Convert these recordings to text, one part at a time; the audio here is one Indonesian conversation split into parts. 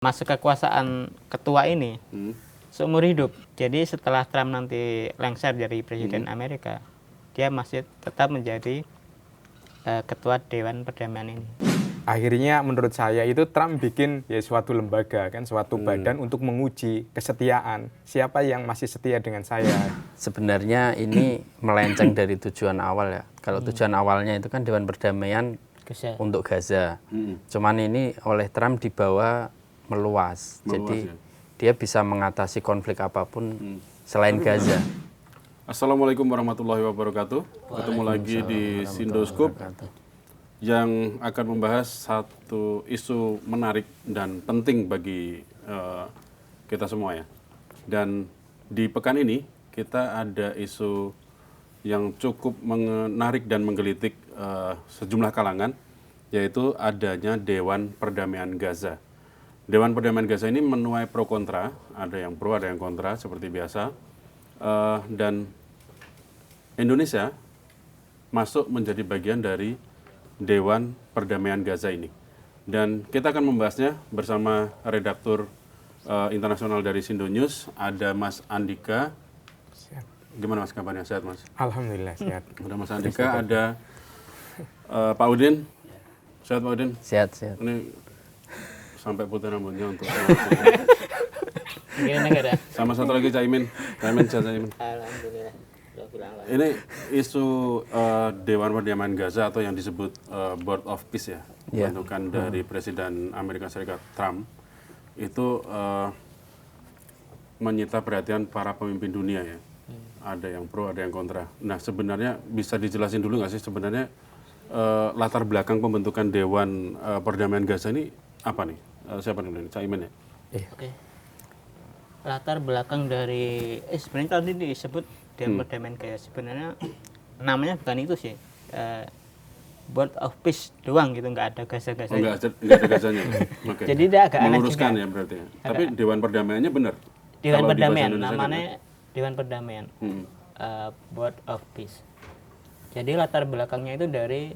masa kekuasaan ketua ini seumur hidup. Jadi setelah Trump nanti lengser dari presiden Amerika, dia masih tetap menjadi ketua Dewan Perdamaian ini. Akhirnya menurut saya itu Trump bikin ya suatu lembaga kan, suatu badan untuk menguji kesetiaan siapa yang masih setia dengan saya. Sebenarnya ini melenceng dari tujuan awal ya. Kalau tujuan awalnya itu kan Dewan Perdamaian untuk Gaza. Cuman ini oleh Trump dibawa meluas. Jadi dia bisa mengatasi konflik apapun selain Gaza. Assalamualaikum warahmatullahi wabarakatuh. Ketemu lagi di Sindoskop yang akan membahas satu isu menarik dan penting bagi kita semua ya. Dan di pekan ini kita ada isu yang cukup menarik dan menggelitik sejumlah kalangan, yaitu adanya Dewan Perdamaian Gaza. Dewan Perdamaian Gaza ini menuai pro kontra, ada yang pro, ada yang kontra seperti biasa. Dan Indonesia masuk menjadi bagian dari Dewan Perdamaian Gaza ini. Dan kita akan membahasnya bersama redaktur internasional dari Sindo News, ada Mas Andika. Siap. Gimana Mas kabarnya? Sehat Mas? Alhamdulillah sehat. Ada Mas Andika, ada Pak Udin. Sehat Pak Udin? Sehat, sehat. Ini sampai putih rambutnya untuk sama satu lagi Caimin. Caimin. Alhamdulillah. Ini isu Dewan Perdamaian Gaza atau yang disebut Board of Peace ya, bentukan dari Presiden Amerika Serikat Trump itu menyita perhatian para pemimpin dunia ya. Ada yang pro, ada yang kontra. Nah sebenarnya bisa dijelasin dulu nggak sih sebenarnya latar belakang pembentukan Dewan Perdamaian Gaza ini apa nih? Siapa nih? Caimin ya? Oke. Latar belakang dari sebenarnya tadi disebut Dewan Perdamaian Gaza, sebenarnya namanya bukan itu sih, Board of Peace doang gitu, nggak ada Gaza-Gaza. Oh, nggak ada Gazanya. Okay. Jadi dia agak aneh meluruskan juga. Ya berarti. Tapi Dewan Perdamaiannya benar. Dewan Kalau di bahasa Perdamaian Indonesia namanya kan, Dewan Perdamaian, Board of Peace. Jadi latar belakangnya itu dari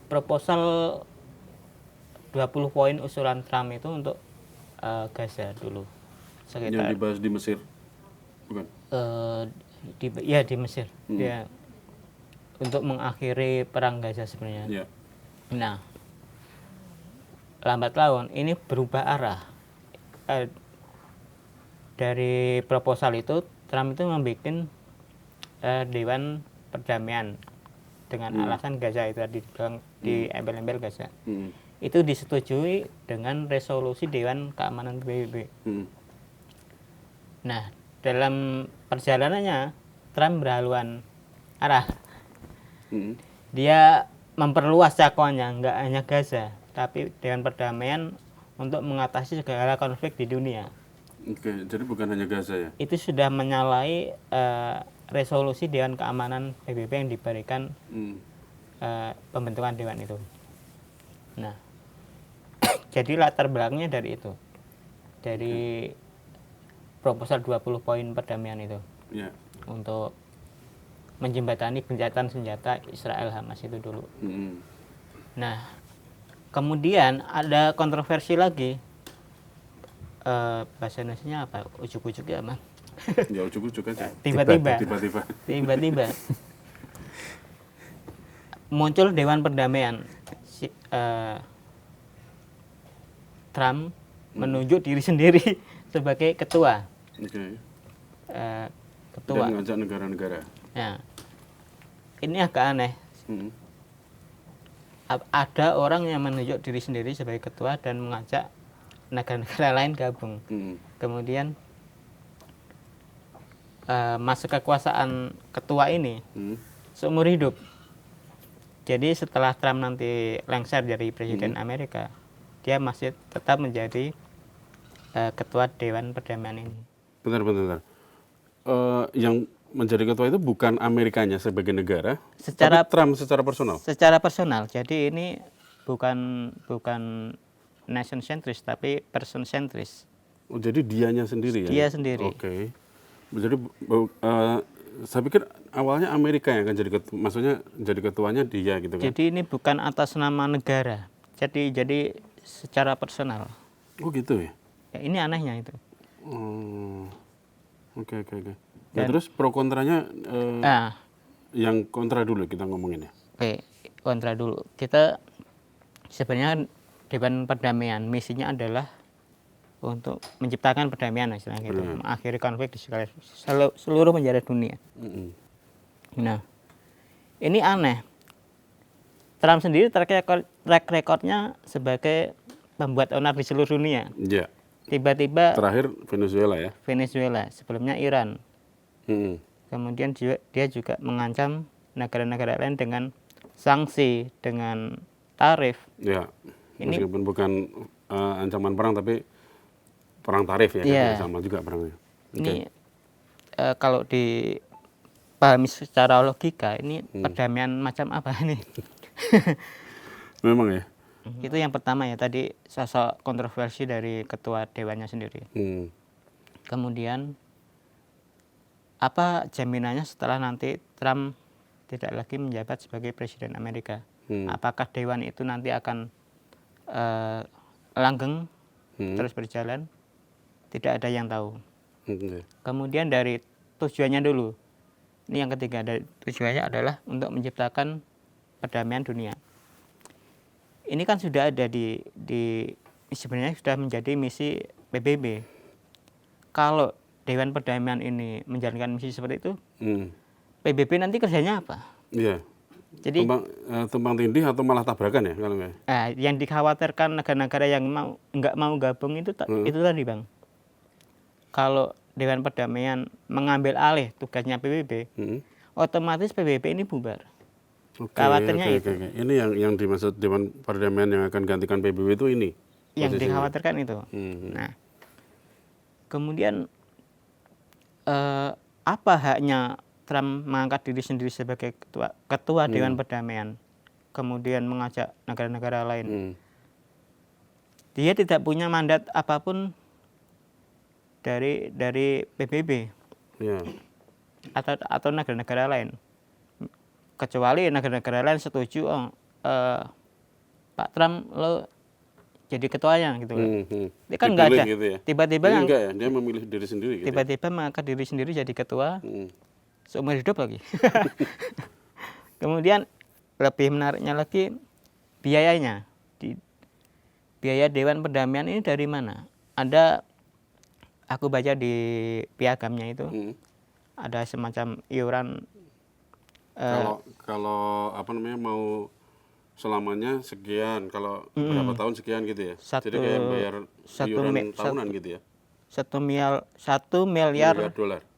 proposal 20 poin usulan Trump itu untuk Gaza dulu. yang dibahas di Mesir, bukan? Di Mesir. Dia untuk mengakhiri perang Gaza sebenarnya. Yeah. Nah, lambat laun ini berubah arah. Dari proposal itu Trump itu membuat Dewan Perdamaian dengan alasan Gaza itu di embel-embel Gaza. Itu disetujui dengan resolusi Dewan Keamanan PBB. Nah, dalam perjalanannya Trump berhaluan arah. Dia memperluas cakupannya, nggak hanya Gaza, tapi Dewan Perdamaian untuk mengatasi segala konflik di dunia. Oke, jadi bukan hanya Gaza ya? Itu sudah menyalahi resolusi Dewan Keamanan PBB yang diberikan pembentukan Dewan itu. Nah, jadi latar belakangnya dari itu. Dari proposal 20 poin perdamaian itu. Yeah. Untuk menjembatani gencatan senjata Israel Hamas itu dulu. Nah, kemudian ada kontroversi lagi. Bahasa Indonesia apa? Ujuk-ujuk ya, Mas? Ya ujuk-ujuk aja. Tiba-tiba muncul Dewan Perdamaian. Trump menunjuk diri sendiri sebagai ketua. Ketua. Dan mengajak negara-negara. Nah, ini agak aneh. Ada orang yang menunjuk diri sendiri sebagai ketua dan mengajak negara-negara lain gabung. Kemudian masa kekuasaan ketua ini seumur hidup. Jadi setelah Trump nanti lengser dari presiden Amerika, dia masih tetap menjadi ketua Dewan Perdamaian ini. Bentar. Yang menjadi ketua itu bukan Amerikanya sebagai negara, tapi Trump secara personal. Secara personal. Jadi ini bukan nation centris tapi person centris. Oh, jadi dianya sendiri ya? Dia sendiri. Oke. Jadi saya pikir awalnya Amerika yang akan jadi ketua, maksudnya jadi ketuanya dia gitu kan. Jadi ini bukan atas nama negara. Jadi secara personal. Oh gitu ya? Ya, ini anehnya itu. Oke. Nah, terus pro kontranya yang kontra dulu kita ngomongin ya. Oke, kontra dulu. Kita sebenarnya Dewan Perdamaian misinya adalah untuk menciptakan perdamaian istilahnya gitu, mengakhiri konflik di seluruh penjara dunia. Nah, ini aneh. Trump sendiri track recordnya sebagai pembuat onar di seluruh dunia. Iya. Tiba-tiba Terakhir Venezuela ya. Venezuela, sebelumnya Iran. Kemudian dia juga mengancam negara-negara lain dengan sanksi, dengan tarif. Ya. Meskipun bukan ancaman perang tapi perang tarif ya, Iya. sama juga perangnya. Ini kalau dipahami secara logika, ini perdamaian macam apa ini? Memang ya. Itu yang pertama ya, tadi sosok kontroversi dari ketua dewannya sendiri. Kemudian apa jaminannya setelah nanti Trump tidak lagi menjabat sebagai presiden Amerika? Apakah dewan itu nanti akan langgeng terus berjalan? Tidak ada yang tahu. Kemudian dari tujuannya dulu, ini yang ketiga, dari tujuannya adalah untuk menciptakan perdamaian dunia. Ini kan sudah ada di sebenarnya sudah menjadi misi PBB. Kalau Dewan Perdamaian ini menjalankan misi seperti itu, PBB nanti kerjanya apa? Iya. Jadi tumpang tindih atau malah tabrakan ya kalau nggak? Yang dikhawatirkan negara-negara yang nggak mau gabung itu tadi Bang. Kalau Dewan Perdamaian mengambil alih tugasnya PBB, otomatis PBB ini bubar. Khawatirnya itu. Ini yang dimaksud Dewan Perdamaian yang akan gantikan PBB itu ini. Yang dikhawatirkan itu. Nah, kemudian apa haknya Trump mengangkat diri sendiri sebagai ketua Dewan Perdamaian, kemudian mengajak negara-negara lain? Dia tidak punya mandat apapun dari PBB atau negara-negara lain, kecuali negara-negara lain setuju Pak Trump lo jadi ketuanya gitu. Dia kan nggak ada. Gitu ya? Tiba-tiba enggak ya, dia memilih diri sendiri. Gitu tiba-tiba mengangkat diri sendiri jadi ketua seumur hidup lagi. Kemudian lebih menariknya lagi biayanya. Biaya Dewan Perdamaian ini dari mana? Aku baca di piagamnya itu ada semacam iuran. Kalau apa namanya mau selamanya sekian, kalau berapa tahun sekian gitu ya. Jadi kayak bayar iuran tahunan gitu ya. 1 miliar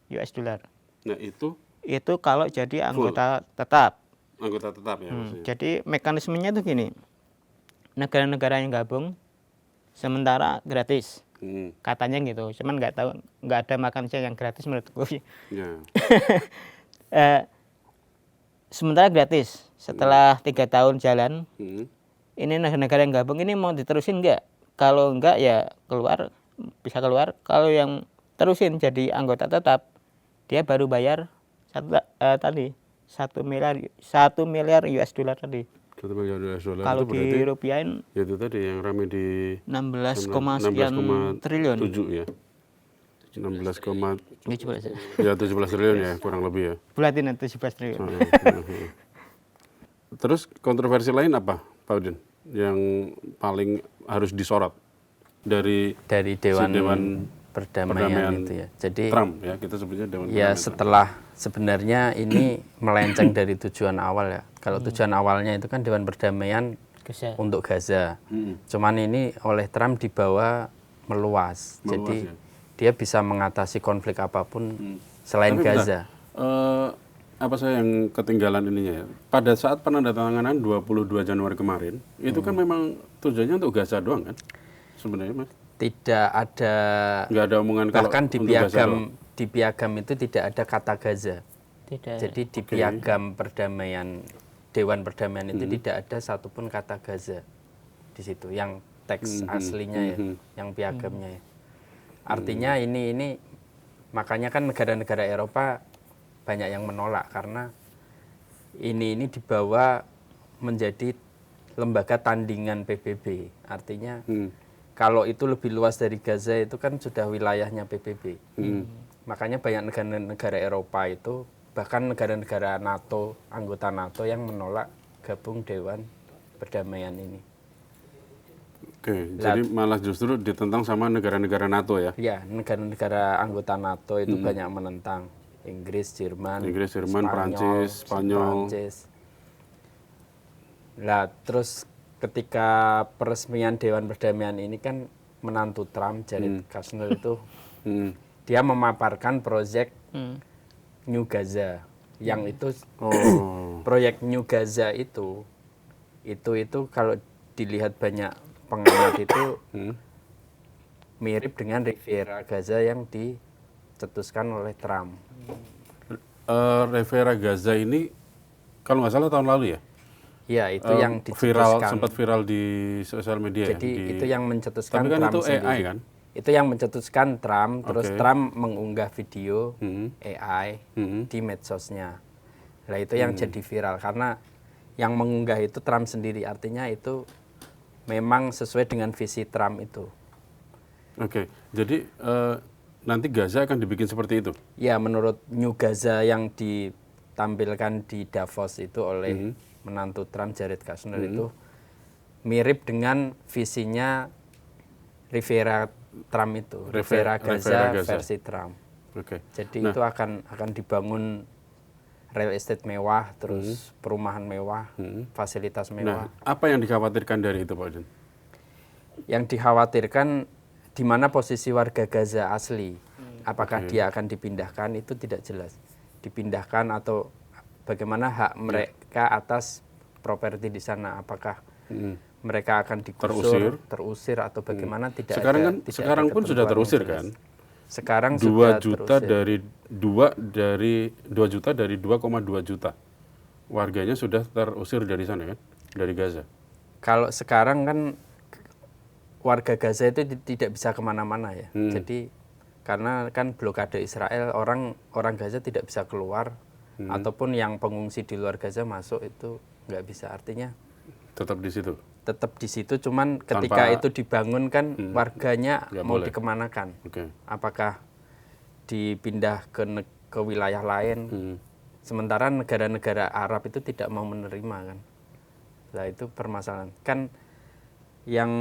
US dollar. Nah itu kalau jadi anggota tetap. Anggota tetap ya maksudnya. Jadi mekanismenya itu gini. Negara-negara yang gabung sementara gratis. Katanya gitu, cuman nggak tahu, nggak ada makan siang yang gratis menurutku. Sementara gratis. Setelah 3 tahun jalan, ini negara-negara yang gabung ini mau diterusin nggak? Kalau nggak ya bisa keluar. Kalau yang terusin jadi anggota tetap, dia baru bayar 1 miliar US dollar tadi. 1 miliar US dollar. Kalau di rupiahin ya itu tadi yang rame di 16, sekian triliun. 7 ya. 16, ya 17 triliun ya kurang lebih ya. Bulatin 17 triliun. Terus kontroversi lain apa, Pak Udin? Yang paling harus disorot dari Dewan Perdamaian itu ya. Jadi Trump ya, kita sebutnya Dewan ya Perdamaian. setelah sebenarnya ini melenceng dari tujuan awal ya. Kalau tujuan awalnya itu kan Dewan Perdamaian untuk Gaza. Cuman ini oleh Trump dibawa meluas. Jadi dia bisa mengatasi konflik apapun selain Gaza. Apa saya yang ketinggalan ininya ya? Pada saat penandatanganan 22 Januari kemarin, itu kan memang tujuannya untuk Gaza doang kan? Sebenarnya Mas? Tidak ada. Nggak ada omongan bahkan kalau di piagam itu tidak ada kata Gaza. Tidak. Jadi di piagam perdamaian Dewan Perdamaian itu tidak ada satupun kata Gaza di situ. Yang teks aslinya ya, yang piagamnya ya. Artinya ini makanya kan negara-negara Eropa banyak yang menolak karena ini dibawa menjadi lembaga tandingan PBB. Artinya kalau itu lebih luas dari Gaza itu kan sudah wilayahnya PBB. Makanya banyak negara-negara Eropa itu, bahkan negara-negara NATO, anggota NATO yang menolak gabung Dewan Perdamaian ini. Oke, jadi malah justru ditentang sama negara-negara NATO ya? Ya, negara-negara anggota NATO itu banyak menentang. Inggris, Jerman, Prancis, Spanyol. Lah, terus ketika peresmian Dewan Perdamaian ini kan menantu Trump, Jared Kushner itu, dia memaparkan proyek New Gaza, yang itu proyek New Gaza itu kalau dilihat banyak pengamat itu mirip dengan Riviera Gaza yang dicetuskan oleh Trump. Riviera Gaza ini kalau nggak salah tahun lalu ya? Ya, itu yang dicetuskan. Sempat viral di sosial media. Jadi itu yang mencetuskan tapi kan Trump itu sendiri. AI kan? Itu yang mencetuskan Trump, terus Trump mengunggah video AI di medsosnya. Nah itu yang jadi viral, karena yang mengunggah itu Trump sendiri, artinya itu memang sesuai dengan visi Trump itu. Oke, jadi nanti Gaza akan dibikin seperti itu? Ya, menurut New Gaza yang ditampilkan di Davos itu oleh menantu Trump, Jared Kushner itu mirip dengan visinya Riviera Trump itu, Riviera Gaza versi Trump. Oke. Jadi itu akan dibangun real estate mewah, terus perumahan mewah, fasilitas mewah. Nah, apa yang dikhawatirkan dari itu, Pak Udin? Yang dikhawatirkan di mana posisi warga Gaza asli. Apakah dia akan dipindahkan, itu tidak jelas. Dipindahkan atau bagaimana hak mereka atas properti di sana, apakah mereka akan terusir atau bagaimana, tidak sekarang ada. Kan sekarang pun sudah terusir kan? Sekarang 2 juta terusir. dari 2 juta dari 2,2 juta warganya sudah terusir dari sana kan, dari Gaza. Kalau sekarang kan warga Gaza itu tidak bisa kemana-mana ya. Jadi karena kan blokade Israel, orang Gaza tidak bisa keluar, ataupun yang pengungsi di luar Gaza masuk itu nggak bisa. Artinya tetap di situ. Tetap di situ, cuman ketika itu dibangun kan warganya mau dikemanakan. Apakah dipindah ke wilayah lain? Sementara negara-negara Arab itu tidak mau menerima kan. Nah itu permasalahan. Kan yang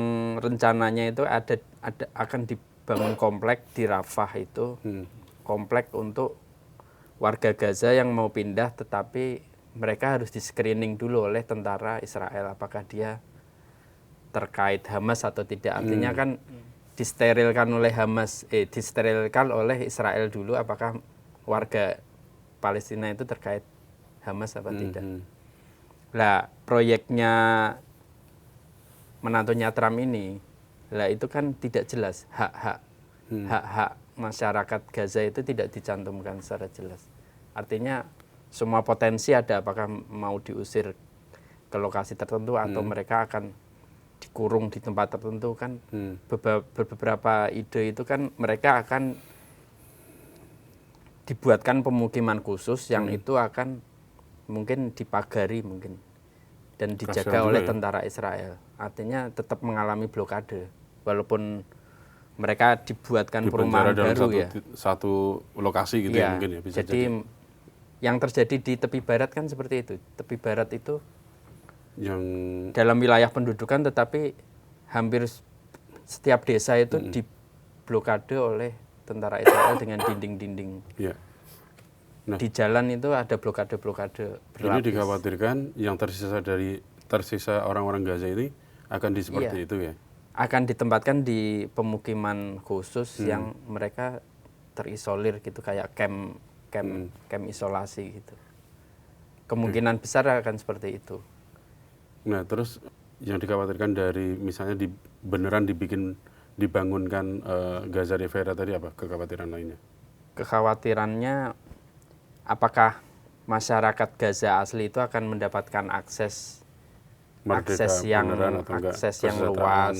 rencananya itu akan dibangun komplek di Rafah itu, komplek untuk warga Gaza yang mau pindah, tetapi mereka harus di screening dulu oleh tentara Israel apakah dia terkait Hamas atau tidak. Artinya kan disterilkan oleh Israel dulu apakah warga Palestina itu terkait Hamas apa tidak. Lah proyeknya menantunya Trump ini, lah itu kan tidak jelas hak-hak masyarakat Gaza itu tidak dicantumkan secara jelas. Artinya semua potensi ada, apakah mau diusir ke lokasi tertentu atau mereka akan dikurung di tempat tertentu kan. Beberapa ide itu kan mereka akan dibuatkan pemukiman khusus yang itu akan mungkin dipagari mungkin dan dijaga oleh tentara Israel. Artinya tetap mengalami blokade walaupun mereka dibuatkan perumahan baru ya. Satu lokasi gitu ya mungkin ya bisa jadi. Yang terjadi di tepi barat kan seperti itu. Tepi barat itu yang dalam wilayah pendudukan, tetapi hampir setiap desa itu diblokade oleh tentara Israel dengan dinding-dinding. Ya. Nah, di jalan itu ada blokade-blokade berlapis. Ini dikhawatirkan yang tersisa orang-orang Gaza ini akan seperti itu ya? Akan ditempatkan di pemukiman khusus yang mereka terisolir gitu, kayak camp isolasi gitu. Kemungkinan besar akan seperti itu. Nah, terus yang dikhawatirkan dari misalnya beneran dibangunkan Gaza Riviera tadi apa kekhawatiran lainnya? Kekhawatirannya apakah masyarakat Gaza asli itu akan mendapatkan akses yang luas.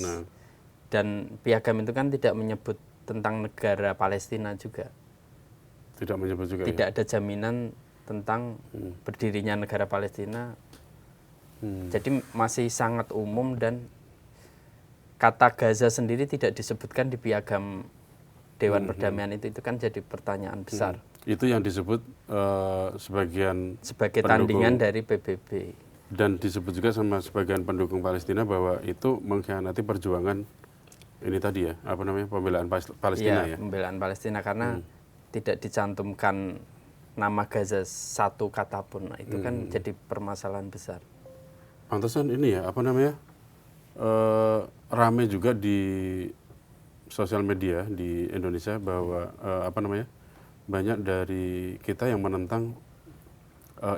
Dan Piagam itu kan tidak menyebut tentang negara Palestina juga. Tidak menyebut juga. Tidak ada jaminan tentang berdirinya negara Palestina. Jadi masih sangat umum dan kata Gaza sendiri tidak disebutkan di piagam Dewan Perdamaian itu kan jadi pertanyaan besar. Itu yang disebut sebagai tandingan dari PBB. Dan disebut juga sama sebagian pendukung Palestina bahwa itu mengkhianati perjuangan ini tadi ya, apa namanya, pembelaan Palestina ya? Pembelaan Palestina karena tidak dicantumkan nama Gaza satu kata pun. Nah, itu kan jadi permasalahan besar. Pantesan ini ya, apa namanya, rame juga di sosial media di Indonesia bahwa apa namanya, banyak dari kita yang menentang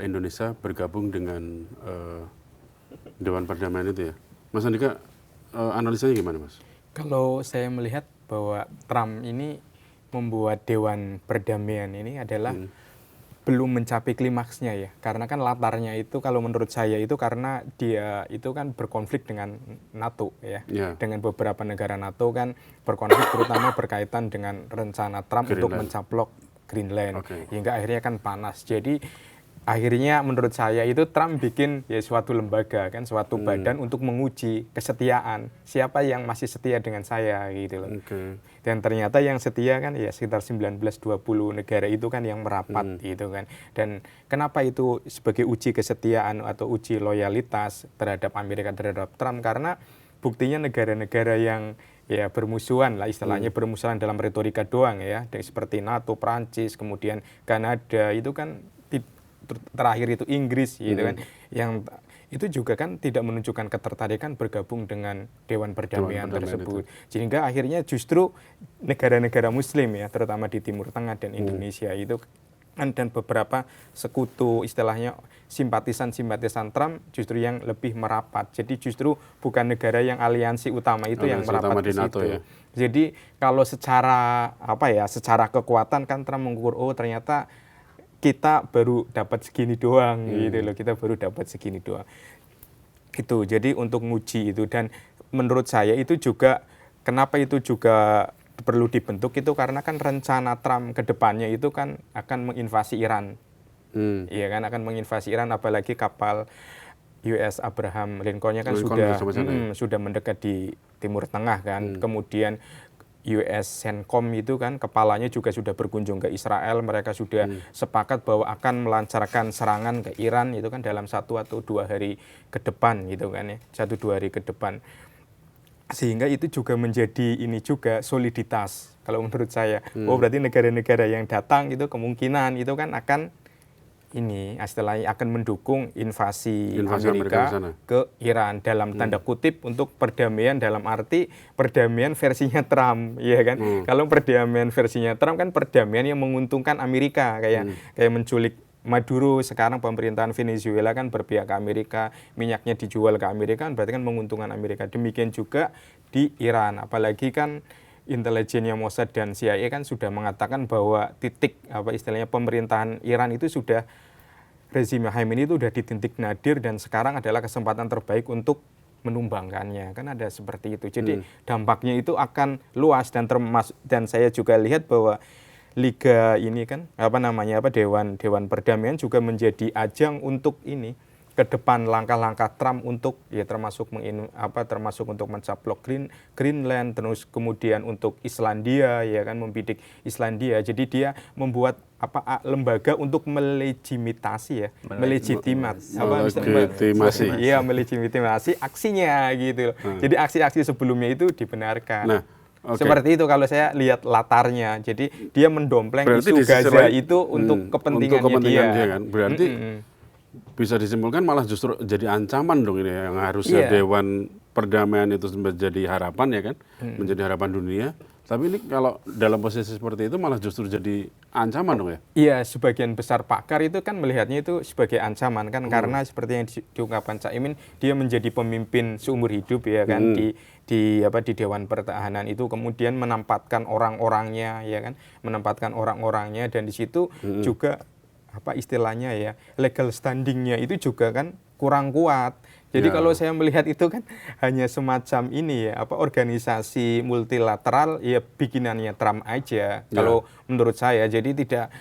Indonesia bergabung dengan Dewan Perdamaian itu ya. Mas Andika, analisanya gimana Mas? Kalau saya melihat bahwa Trump ini membuat Dewan Perdamaian ini adalah belum mencapai klimaksnya ya. Karena kan latarnya itu kalau menurut saya itu karena dia itu kan berkonflik dengan NATO ya. Dengan beberapa negara NATO kan berkonflik terutama berkaitan dengan rencana Trump untuk mencaplok Greenland. Hingga akhirnya kan panas. Jadi akhirnya menurut saya itu Trump bikin ya suatu lembaga kan, suatu badan untuk menguji kesetiaan siapa yang masih setia dengan saya gitu loh. Dan ternyata yang setia kan ya sekitar 19-20 negara itu kan yang merapat gitu kan. Dan kenapa itu sebagai uji kesetiaan atau uji loyalitas terhadap Amerika terhadap Trump? Karena buktinya negara-negara yang ya bermusuhan lah istilahnya, bermusuhan dalam retorika doang ya, seperti NATO, Prancis, kemudian Kanada itu kan terakhir itu Inggris gitu kan, yang itu juga kan tidak menunjukkan ketertarikan bergabung dengan Dewan Perdamaian tersebut. Sehingga akhirnya justru negara-negara Muslim ya, terutama di Timur Tengah dan Indonesia itu dan beberapa sekutu istilahnya simpatisan Trump justru yang lebih merapat. Jadi justru bukan negara yang aliansi utama itu yang merapat di situ. Ya. Jadi kalau secara apa ya, secara kekuatan kan Trump mengukur ternyata kita baru dapat segini doang gitu loh, kita baru dapat segini doang. Itu jadi untuk nguji itu, dan menurut saya itu juga kenapa itu juga perlu dibentuk itu karena kan rencana Trump ke depannya itu kan akan menginvasi Iran. Iya kan, akan menginvasi Iran, apalagi kapal US Abraham Lincoln-nya kan sudah mendekat di Timur Tengah kan. Kemudian US CENTCOM itu kan kepalanya juga sudah berkunjung ke Israel, mereka sudah sepakat bahwa akan melancarkan serangan ke Iran itu kan dalam 1 atau 2 hari ke depan gitu kan ya, 1-2 hari ke depan. Sehingga itu juga menjadi ini juga soliditas kalau menurut saya. Berarti negara-negara yang datang itu kemungkinan itu kan akan ini istilahnya akan mendukung invasi Amerika ke Iran dalam tanda kutip untuk perdamaian, dalam arti perdamaian versinya Trump ya kan. Kalau perdamaian versinya Trump kan perdamaian yang menguntungkan Amerika, kayak menculik Maduro, sekarang pemerintahan Venezuela kan berpihak ke Amerika, minyaknya dijual ke Amerika, berarti kan menguntungkan Amerika. Demikian juga di Iran, apalagi kan intelijennya Mossad dan CIA kan sudah mengatakan bahwa titik apa istilahnya pemerintahan Iran itu sudah, rezim Khamenei itu sudah di titik nadir dan sekarang adalah kesempatan terbaik untuk menumbangkannya, kan ada seperti itu. Jadi dampaknya itu akan luas, dan dan saya juga lihat bahwa liga ini kan Dewan Perdamaian juga menjadi ajang untuk ini ke depan langkah-langkah Trump untuk ya termasuk untuk mencaplok Greenland, terus kemudian untuk Islandia ya kan, membidik Islandia. Jadi dia membuat lembaga untuk melegitimasi aksinya gitu. Jadi aksi-aksi sebelumnya itu dibenarkan. Seperti itu kalau saya lihat latarnya. Jadi dia mendompleng isu Gaza itu untuk kepentingannya dia kan. Berarti bisa disimpulkan malah justru jadi ancaman dong ini, yang harusnya Dewan Perdamaian itu menjadi harapan ya kan, menjadi harapan dunia. Tapi ini kalau dalam posisi seperti itu malah justru jadi ancaman dong ya? Iya, sebagian besar pakar itu kan melihatnya itu sebagai ancaman kan, karena seperti yang diungkapkan Cak Imin, dia menjadi pemimpin seumur hidup ya kan di Dewan Pertahanan itu, kemudian menempatkan orang-orangnya ya kan, dan di situ juga istilahnya ya, legal standingnya itu juga kan kurang kuat. Jadi kalau saya melihat itu kan hanya semacam ini ya, organisasi multilateral ya bikinannya Trump aja. Kalau menurut saya, jadi tidak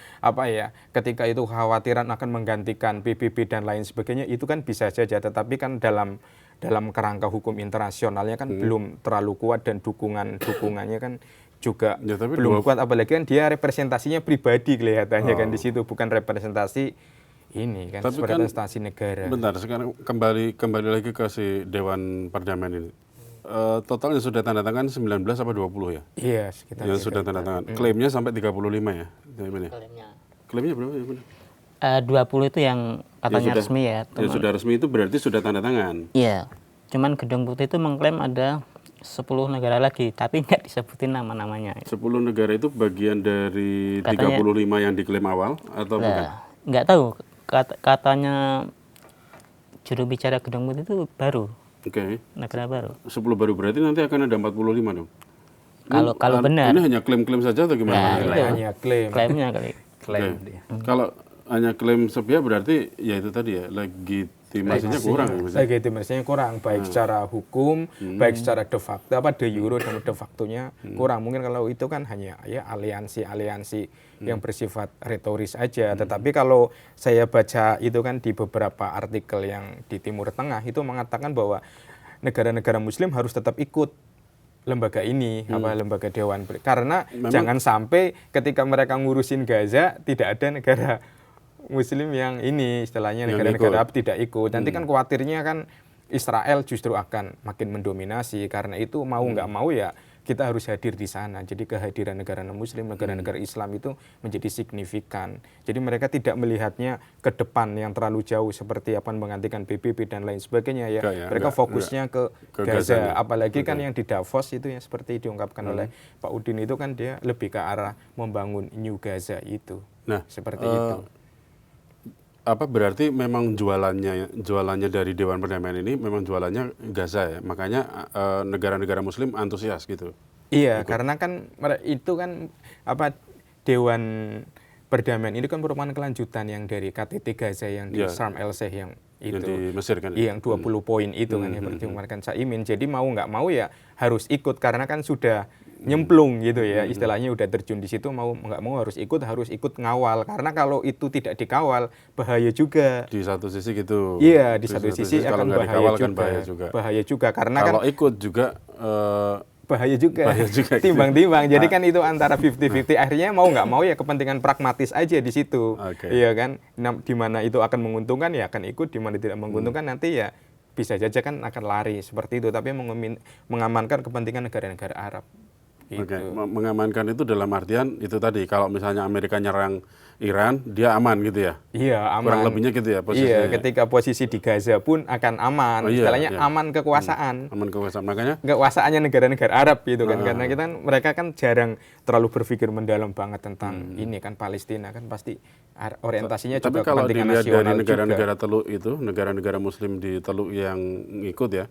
ketika itu kekhawatiran akan menggantikan PBB dan lain sebagainya itu kan bisa saja, tetapi kan dalam dalam kerangka hukum internasionalnya kan belum terlalu kuat dan dukungannya kan juga Ya, tapi belum kuat, apalagi kan dia representasinya pribadi kelihatannya kan di situ, bukan representasi ini kan Tapi representasi negara. Bentar, sekarang kembali lagi ke si Dewan Perdamaian ini. Totalnya sudah tanda tangan 19 apa 20 ya? Iya, sekitar Yang gitu. sudah tanda tangan. Klaimnya sampai 35 ya? Klaimnya berapa ya? Benar? 20 itu yang katanya sudah- resmi ya. Yang sudah resmi itu berarti sudah tanda tangan. Iya. Cuman Gedung Putih itu mengklaim ada 10 negara lagi, tapi nggak disebutin nama-namanya. 10 negara itu bagian dari Katanya- 35 yang diklaim awal atau bukan? Nah, nggak tahu. Katanya juru bicara Gedung Putih itu baru, Oke. negara baru. 10 baru berarti nanti akan ada 45 dong. Kalau benar. Ini hanya klaim-klaim saja atau Nah, gimana? itu Hanya klaim. klaimnya kali. Klaim Oke. dia. Kalau hanya klaim sepihak berarti ya itu tadi ya, legitimasinya kurang ya. maksudnya. Legitimasinya kurang, baik secara hukum, baik secara de facto, de jure dan de factonya kurang. Mungkin kalau itu kan hanya ya aliansi yang bersifat retoris aja. Tetapi kalau saya baca itu kan di beberapa artikel yang di Timur Tengah itu mengatakan bahwa negara-negara Muslim harus tetap ikut lembaga ini, lembaga Dewan, karena jangan sampai ketika mereka ngurusin Gaza tidak ada negara Muslim yang ini istilahnya Yang negara-negara ikut. Arab tidak ikut. Nanti kan khawatirnya kan Israel justru akan makin mendominasi, karena itu mau nggak mau ya kita harus hadir di sana. Jadi kehadiran negara Muslim, negara-negara Islam itu menjadi signifikan. Jadi mereka tidak melihatnya ke depan yang terlalu jauh seperti apa menggantikan PBB dan lain sebagainya ya. Enggak ya, Mereka enggak, fokusnya ke Gaza nih. Gaza. Apalagi kan yang di Davos itu yang seperti diungkapkan oleh Pak Udin itu kan dia lebih ke arah membangun New Gaza itu. Nah, Seperti itu. apa berarti memang jualannya dari Dewan Perdamaian ini memang jualannya Gaza ya, makanya negara-negara Muslim antusias gitu. Iya, karena kan itu kan Dewan Perdamaian ini kan merupakan kelanjutan yang dari KTT Gaza yang di Iya. Sharm el Sheikh yang itu. Yang di Mesir kan? Iya, yang 20 poin itu kan yang diumumkan Caimin. Jadi mau nggak mau ya harus ikut karena kan sudah nyemplung gitu ya, istilahnya udah terjun di situ, mau nggak mau harus ikut ngawal, karena kalau itu tidak dikawal bahaya juga. Di satu sisi gitu. Iya, di satu sisi kalau akan nggak dikawal kan bahaya juga karena kan kalau ikut juga bahaya juga, gitu. timbang-timbang. Jadi kan itu antara 50-50. Akhirnya mau nggak mau ya kepentingan pragmatis aja di situ. Oke. Iya kan? Di mana itu akan menguntungkan ya akan ikut, di mana tidak menguntungkan nanti ya bisa saja kan akan lari seperti itu. Tapi mengamankan kepentingan negara-negara Arab. Gitu. Oke, mengamankan itu dalam artian itu tadi, kalau misalnya Amerika nyerang Iran, dia aman gitu ya? Iya, aman. Kurang lebihnya gitu ya posisinya? Iya, ketika posisi di Gaza pun akan aman. Oh, iya, Istilahnya iya. aman kekuasaan. Aman kekuasaan, makanya Kekuasaannya negara-negara Arab gitu kan. Karena kita mereka kan jarang terlalu berpikir mendalam banget tentang ini kan, Palestina kan pasti orientasinya tapi juga kalau kepentingan dilihat dari nasional negara-negara juga. Teluk itu, negara-negara Muslim di Teluk yang ngikut ya,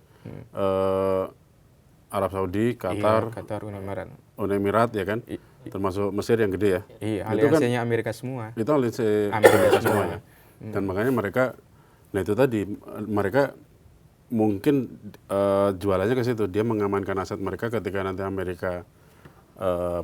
Arab Saudi, Qatar, Iya, Qatar, Uni Emirat. Uni Emirat ya kan, termasuk Mesir yang gede ya. Iya, Itu kan aliansinya Amerika semua. itu aliansi Amerika semua ya. Dan makanya mereka, nah itu tadi mereka mungkin jualannya ke situ, dia mengamankan aset mereka ketika nanti Amerika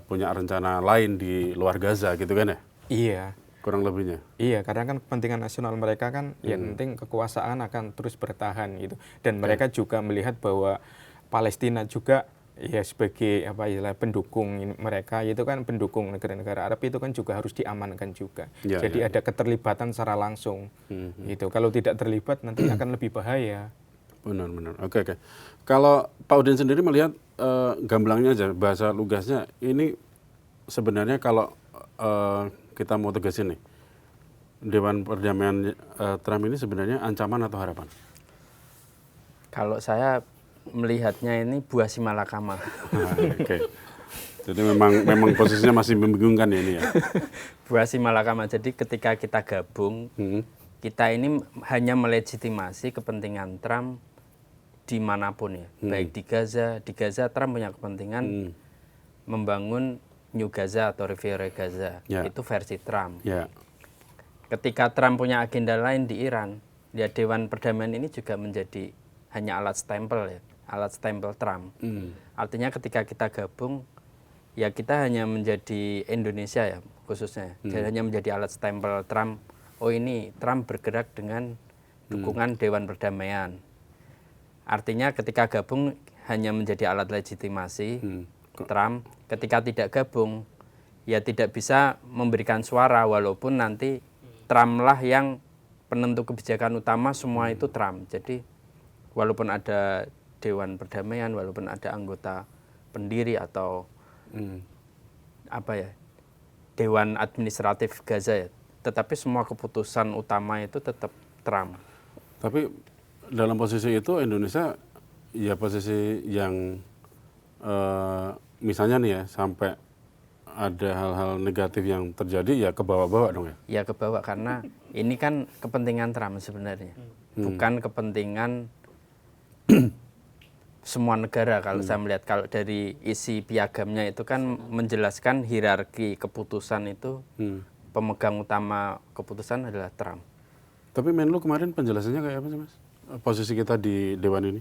punya rencana lain di luar Gaza gitu kan ya, Iya. kurang lebihnya. Iya, karena kan kepentingan nasional mereka kan yang penting kekuasaan akan terus bertahan gitu. Dan mereka juga melihat bahwa Palestina juga ya sebagai pendukung mereka, itu kan pendukung negara-negara Arab itu kan juga harus diamankan juga. Ya, Jadi ya. ada keterlibatan secara langsung. Gitu. Kalau tidak terlibat nanti akan lebih bahaya. Benar. Oke. Kalau Pak Udin sendiri melihat gamblangnya aja, bahasa lugasnya, ini sebenarnya kalau kita mau tegasin nih, Dewan Perdamaian Trump ini sebenarnya ancaman atau harapan? Kalau saya melihatnya ini buah si malakama. Nah, oke. Jadi memang posisinya masih membingungkan ya ini ya. Buah si malakama. Jadi ketika kita gabung, kita ini hanya melegitimasi kepentingan Trump dimanapun ya, baik di Gaza. Di Gaza Trump punya kepentingan membangun New Gaza atau Riviera Gaza. Ya. Itu versi Trump. Ya. Ketika Trump punya agenda lain di Iran, ya Dewan Perdamaian ini juga menjadi hanya alat stempel ya, alat stempel Trump. Artinya ketika kita gabung, ya kita hanya menjadi Indonesia ya khususnya, jadi hanya menjadi alat stempel Trump. Oh ini Trump bergerak dengan dukungan Dewan Perdamaian. Artinya ketika gabung hanya menjadi alat legitimasi Trump. Ketika tidak gabung, ya tidak bisa memberikan suara, walaupun nanti Trump lah yang penentu kebijakan utama, semua itu Trump. Jadi walaupun ada Dewan Perdamaian, walaupun ada anggota pendiri atau apa ya, Dewan Administratif Gaza ya, tetapi semua keputusan utama itu tetap Trump. Tapi dalam posisi itu Indonesia ya posisi yang misalnya nih ya, sampai ada hal-hal negatif yang terjadi, ya ke bawah-bawah dong ya? Ya ke bawah, karena ini kan kepentingan Trump sebenarnya, bukan kepentingan semua negara. Kalau saya melihat, kalau dari isi piagamnya itu kan menjelaskan hierarki keputusan itu, pemegang utama keputusan adalah Trump. Tapi Menlu kemarin penjelasannya kayak apa sih Mas? Posisi kita di Dewan ini?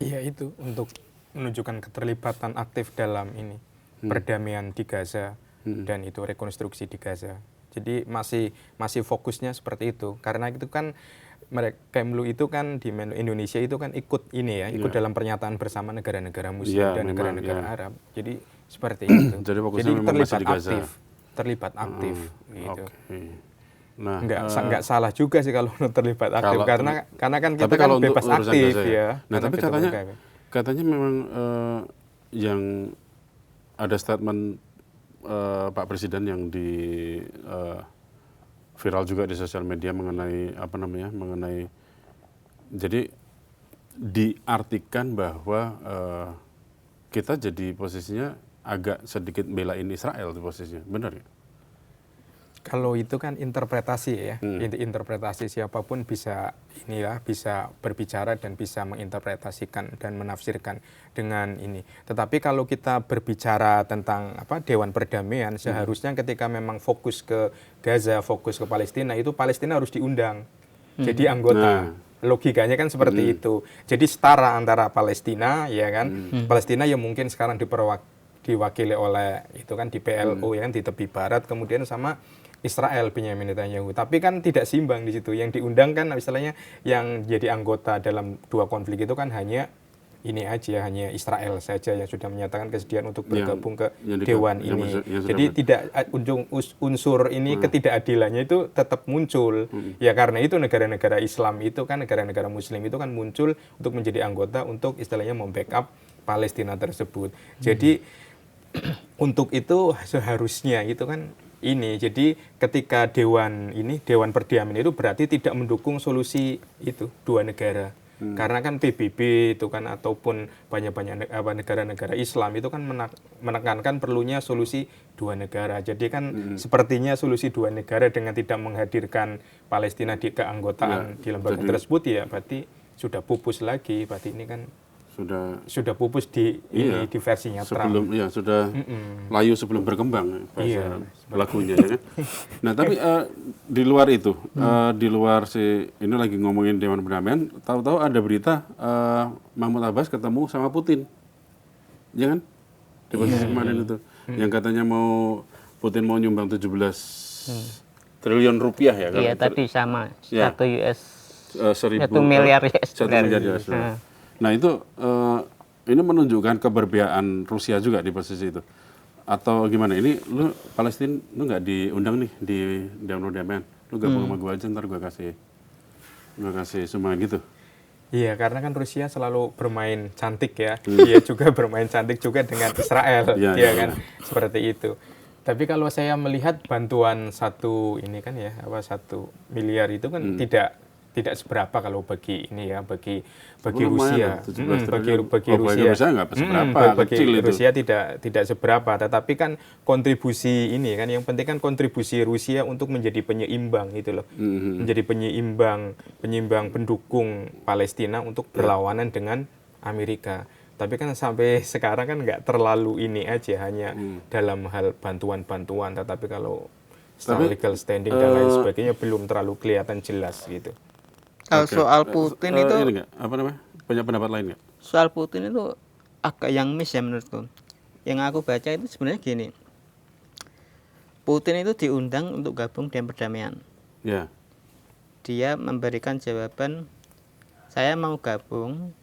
Iya, itu untuk menunjukkan keterlibatan aktif dalam ini perdamaian di Gaza dan itu rekonstruksi di Gaza. Jadi masih fokusnya seperti itu, karena itu kan Kemlu itu kan di Indonesia itu kan ikut ini ya, ikut dalam pernyataan bersama negara-negara Muslim dan negara-negara Arab. Jadi seperti itu. Jadi memang masih di Gaza. Terlibat aktif gitu. Okay. Nah, nggak salah juga sih kalau terlibat aktif, karena kan kita kan kalau bebas aktif Gaza, ya. Nah, tapi katanya memang yang ada statement Pak Presiden yang di viral juga di sosial media mengenai mengenai, jadi diartikan bahwa kita jadi posisinya agak sedikit belain Israel di posisinya, benar ya? Kalau itu kan interpretasi ya, interpretasi siapapun bisa bisa berbicara dan bisa menginterpretasikan dan menafsirkan dengan ini. Tetapi kalau kita berbicara tentang Dewan Perdamaian, seharusnya ketika memang fokus ke Gaza, fokus ke Palestina, itu Palestina harus diundang jadi anggota. Logikanya kan seperti itu. Jadi setara antara Palestina, ya kan, Palestina yang mungkin sekarang diwakili oleh itu kan di PLO ya kan, di tepi barat, kemudian sama Israel Benyamin Netanyahu. Tapi kan tidak seimbang di situ. Yang diundang kan istilahnya yang jadi anggota dalam dua konflik itu kan hanya ini aja, hanya Israel saja yang sudah menyatakan kesediaan untuk bergabung ke Dewan ini. Jadi tidak unsur ini ketidakadilannya itu tetap muncul. Ya karena itu negara-negara Islam itu kan, negara-negara Muslim itu kan muncul untuk menjadi anggota untuk istilahnya membackup Palestina tersebut. Jadi untuk itu seharusnya itu kan ini. Jadi ketika Dewan Perdamaian itu berarti tidak mendukung solusi itu dua negara. Karena kan PBB itu kan ataupun banyak-banyak negara-negara Islam itu kan menekankan perlunya solusi dua negara. Jadi kan sepertinya solusi dua negara dengan tidak menghadirkan Palestina di keanggotaan di lembaga tersebut, ya berarti sudah pupus lagi. Berarti ini kan sudah pupus di versinya sebelum, Trump. Ya sudah layu sebelum berkembang bahasa lagunya ya kan. Nah tapi di luar itu, di luar ini lagi ngomongin Dewan Perdamaian, tahu-tahu ada berita Mahmud Abbas ketemu sama Putin, ya kan? Di posisi kemarin itu, yang katanya Putin mau nyumbang 17 triliun rupiah ya kan? Iya tadi sama 1 miliar US dollar. Nah itu ini menunjukkan keberpihakan Rusia juga di posisi itu, atau gimana? Ini lu Palestina lu nggak diundang nih di Dewan Perdamaian, lu gabung sama gue aja, ntar gue kasih sumbangan gitu. Iya, karena kan Rusia selalu bermain cantik ya. Dia juga bermain cantik juga dengan Israel, kan seperti itu. Tapi kalau saya melihat bantuan 1 miliar itu kan tidak seberapa kalau bagi ini ya, bagi Rusia. Bagi Rusia tidak seberapa, tetapi kan kontribusi ini kan yang penting kan kontribusi Rusia untuk menjadi penyeimbang itu loh. Menjadi penyeimbang pendukung Palestina untuk berlawanan dengan Amerika. Tapi kan sampai sekarang kan nggak terlalu ini aja, hanya dalam hal bantuan-bantuan, tetapi kalau legal standing dan lain sebagainya belum terlalu kelihatan jelas gitu. Kalau soal Putin itu punya pendapat lain nggak? Soal Putin itu agak yang miss ya menurutku. Yang aku baca itu sebenarnya gini, Putin itu diundang untuk gabung Dewan Perdamaian. Ya. Dia memberikan jawaban saya mau gabung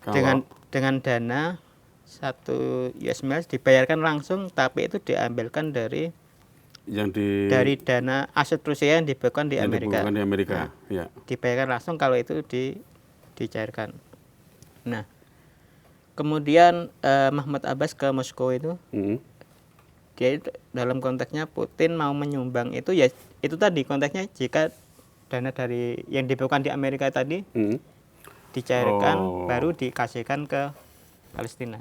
Kalau dengan dana 1 US miles dibayarkan langsung, tapi itu diambilkan dari yang dana aset Rusia yang dibebankan di Amerika. dibukukan di Amerika, ya. Dibayarkan langsung kalau itu dicairkan. Nah, kemudian Mahmud Abbas ke Moskow itu, dia dalam konteksnya Putin mau menyumbang itu, ya itu tadi konteksnya, jika dana dari yang dibebankan di Amerika tadi dicairkan, baru dikasihkan ke Palestina.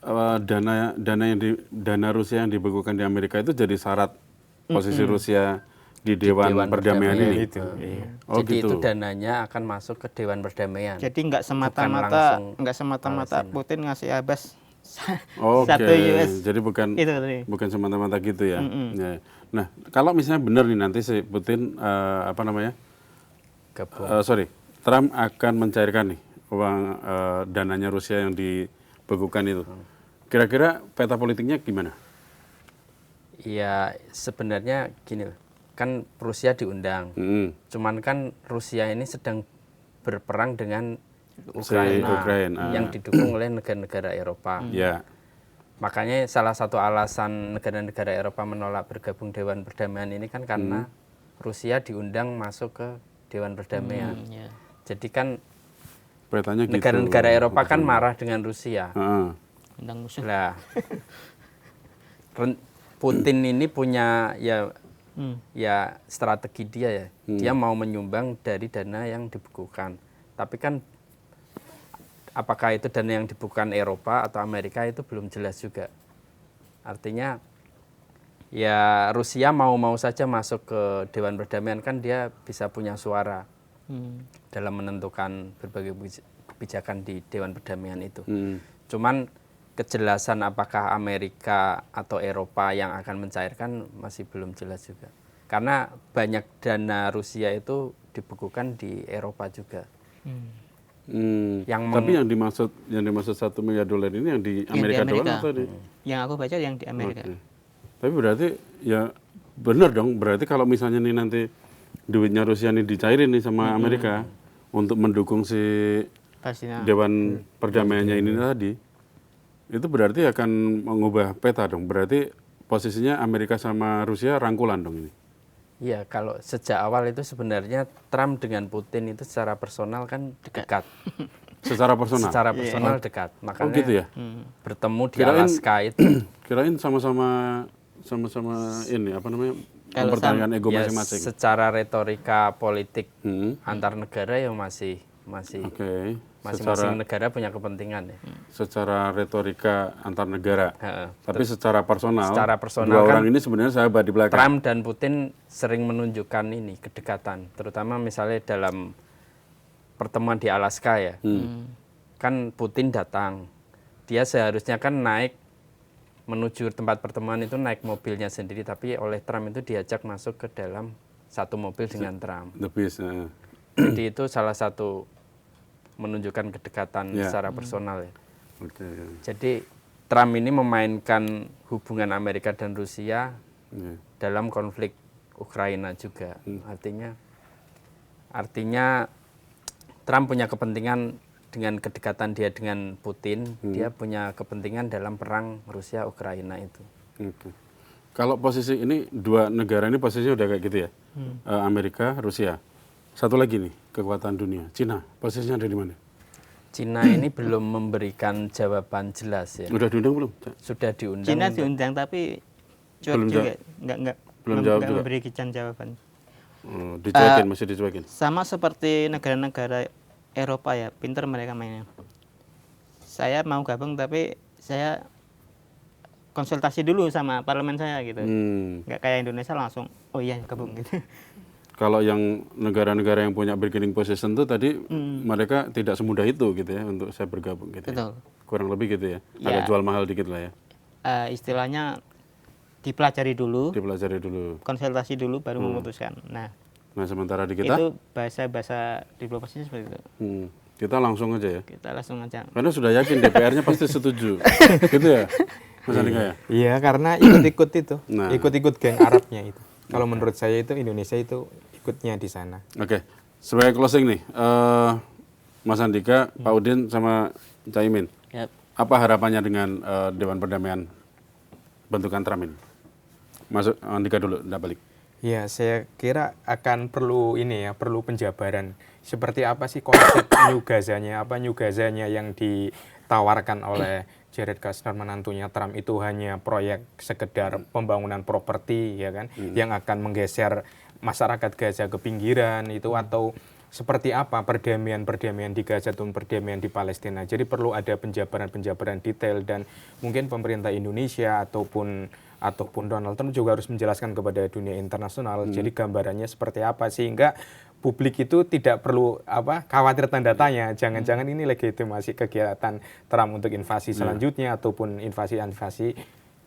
Dana Rusia yang dibekukan di Amerika itu jadi syarat posisi Rusia di Dewan Perdamaian ini. Itu. Iya. Oh, Jadi gitu. itu dananya akan masuk ke Dewan Perdamaian. Jadi nggak langsung semata-mata Putin ngasih Abbas Oke. 1 US. Jadi bukan Itu tadi. bukan semata-mata gitu ya. Ya. Nah, kalau misalnya benar nih nanti si Putin Gabung. Trump akan mencairkan nih uang dananya Rusia yang dibekukan itu. Kira-kira peta politiknya gimana? Ya sebenarnya gini loh, kan Rusia diundang. Cuman kan Rusia ini sedang berperang dengan Ukraina yang didukung oleh negara-negara Eropa. Ya. Makanya salah satu alasan negara-negara Eropa menolak bergabung Dewan Perdamaian ini kan karena Rusia diundang masuk ke Dewan Perdamaian. Jadi kan Petanya gitu. negara-negara Eropa kan marah dengan Rusia. Undang musuh. Lah, Putin ini punya ya strategi dia ya. Dia mau menyumbang dari dana yang dibekukan. Tapi kan apakah itu dana yang dibekukan Eropa atau Amerika itu belum jelas juga. Artinya ya Rusia mau saja masuk ke Dewan Perdamaian, kan dia bisa punya suara dalam menentukan berbagai kebijakan di Dewan Perdamaian itu. Cuman kejelasan apakah Amerika atau Eropa yang akan mencairkan masih belum jelas juga. Karena banyak dana Rusia itu dibekukan di Eropa juga. Tapi yang dimaksud $1 miliar ini yang di Amerika doang atau di? Yang aku baca yang di Amerika. Okay. Tapi berarti ya benar dong. Berarti kalau misalnya nih nanti duitnya Rusia ini dicairin nih sama Amerika untuk mendukung si Palestina. Dewan Perdamaiannya ini tadi, itu berarti akan mengubah peta dong. Berarti posisinya Amerika sama Rusia rangkulan dong ini. Iya, kalau sejak awal itu sebenarnya Trump dengan Putin itu secara personal kan dekat. Secara personal? Secara personal dekat. Makanya gitu ya? bertemu di Alaska itu. Kirain sama-sama ini apa namanya? Mempertahankan ego Ya, masing-masing. secara retorika politik antar negara ya masih Oke. masing-masing negara punya kepentingan ya. Secara retorika antar negara. Tapi Secara secara personal dua kan, orang ini sebenarnya sahabat di belakang. Trump dan Putin sering menunjukkan ini kedekatan, terutama misalnya dalam pertemuan di Alaska ya. Kan Putin datang, dia seharusnya kan naik menuju tempat pertemuan itu naik mobilnya sendiri, tapi oleh Trump itu diajak masuk ke dalam satu mobil dengan Trump. Jadi itu salah satu menunjukkan kedekatan secara personal ya. Jadi Trump ini memainkan hubungan Amerika dan Rusia dalam konflik Ukraina juga. Artinya Trump punya kepentingan dengan kedekatan dia dengan Putin, dia punya kepentingan dalam perang Rusia Ukraina itu. Kalau posisi ini dua negara ini posisinya udah kayak gitu ya, Amerika, Rusia. Satu lagi nih kekuatan dunia, Cina. Posisinya ada di mana? Cina ini belum memberikan jawaban jelas ya. Udah diundang belum? Sudah diundang. Cina diundang tapi cuek juga, nggak memberikan jawaban. Dicuekin, masih dicuekin. Sama seperti negara-negara Eropa ya, pinter mereka mainnya. Saya mau gabung tapi saya konsultasi dulu sama parlemen saya gitu. Nggak kayak Indonesia langsung, oh iya gabung gitu. Kalau yang negara-negara yang punya bargaining position tuh tadi mereka tidak semudah itu gitu ya untuk saya bergabung gitu. Betul. Ya. Kurang lebih gitu ya. Agak jual mahal dikit lah ya. Istilahnya dipelajari dulu. Dipelajari dulu. Konsultasi dulu baru memutuskan. Nah sementara di kita itu bahasa diplomasinya seperti itu. Kita langsung aja ya. Kita langsung aja. Karena sudah yakin DPR-nya pasti setuju. Gitu ya. Mas Andika ya? Iya, karena ikut-ikut itu. Nah. Ikut-ikut geng Arabnya itu. Kalau menurut saya itu Indonesia itu ikutnya di sana. Oke. Sebagai closing nih, Mas Andika, Pak Udin, sama Caimin, Yap. apa harapannya dengan Dewan Perdamaian bentukan Trump ini? Masuk Andika dulu, enggak balik. Ya, saya kira akan perlu ini ya, perlu penjabaran. Seperti apa sih konsep New Gaza-nya, apa New Gaza-nya yang ditawarkan oleh Jared Kushner menantunya Trump itu hanya proyek sekedar pembangunan properti ya kan, yang akan menggeser masyarakat Gaza ke pinggiran itu, atau seperti apa perdamaian di Gaza atau perdamaian di Palestina. Jadi perlu ada penjabaran detail, dan mungkin pemerintah Indonesia ataupun Donald Trump juga harus menjelaskan kepada dunia internasional. Jadi gambarannya seperti apa sehingga publik itu tidak perlu khawatir tanda tanya. Jangan-jangan ini legitimasi kegiatan Trump untuk invasi selanjutnya ataupun invasi-invasi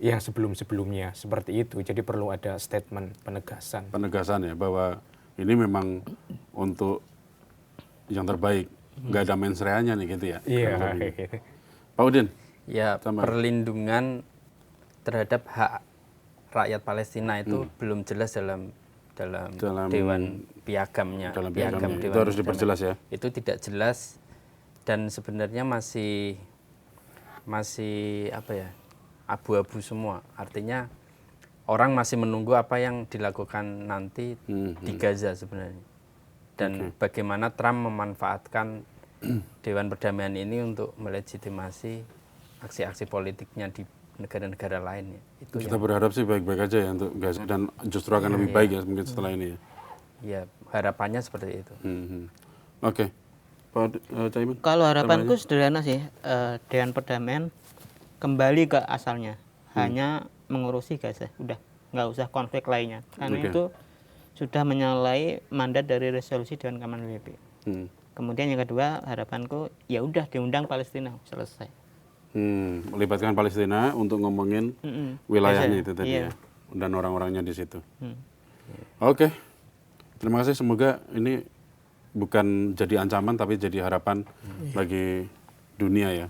yang sebelum-sebelumnya seperti itu. Jadi perlu ada statement penegasan. Penegasan ya, bahwa ini memang untuk yang terbaik, nggak ada mensreanya nih gitu ya. Iya. Pak Udin. Ya, perlindungan terhadap hak rakyat Palestina itu belum jelas dalam Dewan Piagamnya. Dalam piagamnya. Itu harus diperjelas ya. Itu tidak jelas, dan sebenarnya masih apa ya, abu-abu semua. Artinya orang masih menunggu apa yang dilakukan nanti di Gaza sebenarnya. Dan bagaimana Trump memanfaatkan Dewan Perdamaian ini untuk melegitimasi aksi-aksi politiknya di negara-negara lain ya. Itu kita berharap sih baik-baik aja ya untuk Gaza, dan justru akan lebih baik ya mungkin setelah ini ya. Ya, harapannya seperti itu. Oke. Pak Caimin? Kalau harapanku sederhana sih, Dewan Perdamaian kembali ke asalnya, hanya mengurusi Gaza, udah nggak usah konflik lainnya, karena itu sudah menyalahi mandat dari resolusi Dewan Keamanan PBB. Kemudian yang kedua, harapanku ya udah diundang Palestina, selesai. Melibatkan Palestina untuk ngomongin wilayahnya itu tadi ya, dan orang-orangnya di situ. Oke. Terima kasih, semoga ini bukan jadi ancaman tapi jadi harapan bagi dunia ya.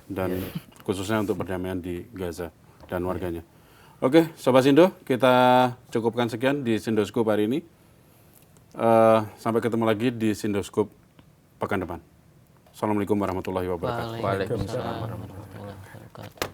Dan khususnya untuk perdamaian di Gaza dan warganya. Oke, Sobat Sindo, kita cukupkan sekian di Sindoscoop hari ini. Sampai ketemu lagi di Sindoscoop pekan depan. Assalamualaikum warahmatullahi wabarakatuh. Waalaikumsalam warahmatullahi wabarakatuh.